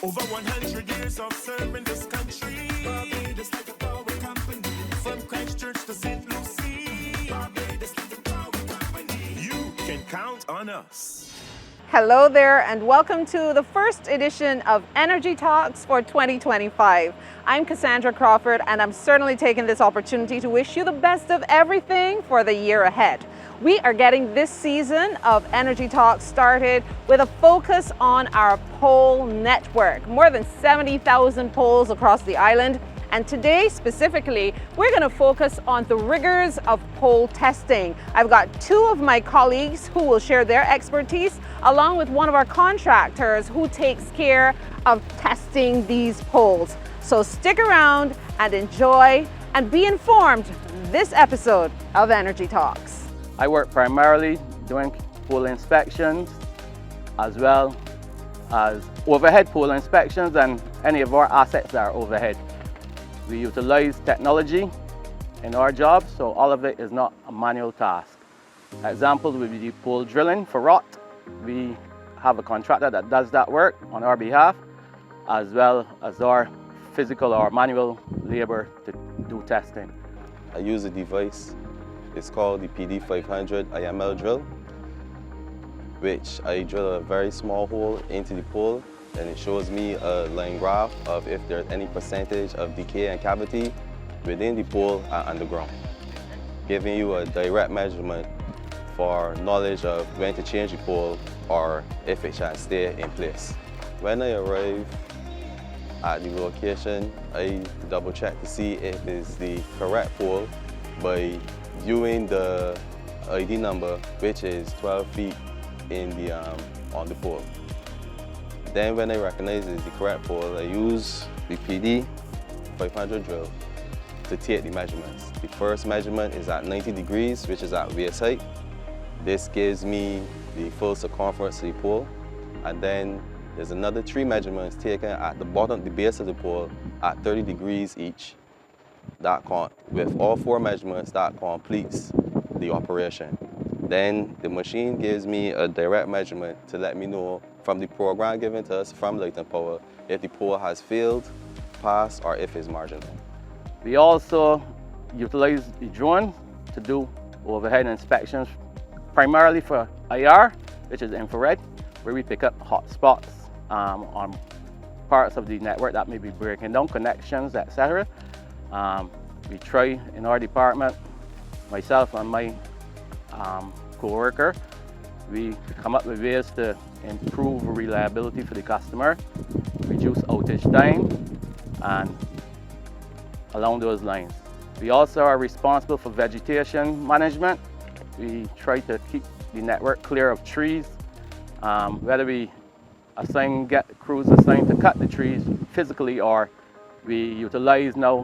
Over 100 years of serving this country. Barbados like a power company. From Christchurch to St. Lucie. Barbados like a power company. You can count on us. Hello there and welcome to the first edition of Energy Talks for 2025. I'm Cassandra Crawford and I'm certainly taking this opportunity to wish you the best of everything for the year ahead. We are getting this season of Energy Talks started with a focus on our pole network. More than 70,000 poles across the island. And today specifically, we're going to focus on the rigors of pole testing. I've got two of my colleagues who will share their expertise, along with one of our contractors who takes care of testing these poles. So stick around and enjoy and be informed this episode of Energy Talks. I work primarily doing pole inspections as well as overhead pole inspections and any of our assets that are overhead. We utilize technology in our job, so all of it is not a manual task. Examples would be pole drilling for rot. We have a contractor that does that work on our behalf, as well as our physical or manual labor to do testing. I use a device, it's called the PD500 IML drill, which I drill a very small hole into the pole, and it shows me a line graph of if there's any percentage of decay and cavity within the pole and underground, giving you a direct measurement for knowledge of when to change the pole or if it shall stay in place. When I arrive at the location, I double check to see if it's the correct pole by viewing the ID number, which is 12 feet in the on the pole. Then when I recognize it's the correct pole, I use the PD 500 drill to take the measurements. The first measurement is at 90 degrees, which is at waist height. This gives me the full circumference of the pole. And then there's another 3 measurements taken at the bottom, the base of the pole at 30 degrees each. With all 4 measurements, that completes the operation. Then the machine gives me a direct measurement to let me know from the program given to us from Light and Power if the pole has failed, passed, or if it's marginal. We also utilize the drone to do overhead inspections, primarily for IR, which is infrared, where we pick up hot spots on parts of the network that may be breaking down, connections, etc. We try in our department, myself and my co-worker, we come up with ways to improve reliability for the customer, reduce outage time, and along those lines. We also are responsible for vegetation management. We try to keep the network clear of trees, whether we get crews assigned to cut the trees physically, or we utilize now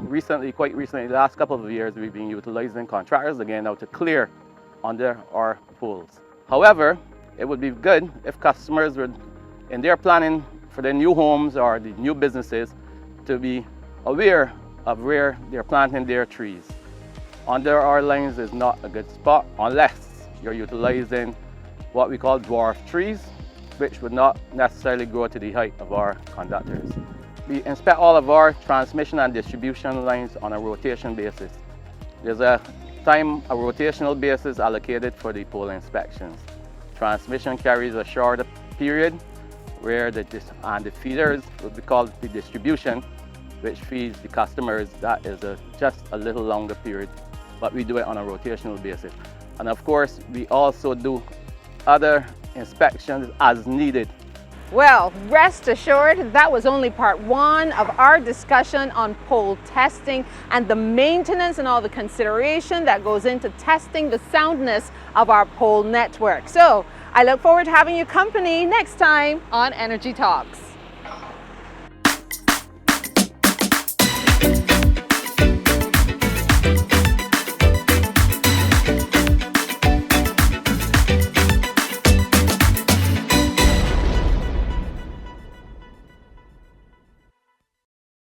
quite recently, the last couple of years, we've been utilizing contractors again now to clear under our poles. However, it would be good if customers would, in their planning for their new homes or the new businesses, to be aware of where they're planting their trees. Under our lines is not a good spot unless you're utilizing what we call dwarf trees, which would not necessarily grow to the height of our conductors. We inspect all of our transmission and distribution lines on a rotation basis. There's a rotational basis allocated for the pole inspections. Transmission carries a shorter period, where the feeders would be called the distribution, which feeds the customers. That is just a little longer period, but we do it on a rotational basis. And of course, we also do other inspections as needed. Well, rest assured, that was only part 1 of our discussion on pole testing and the maintenance and all the consideration that goes into testing the soundness of our pole network. So I look forward to having you company next time on Energy Talks.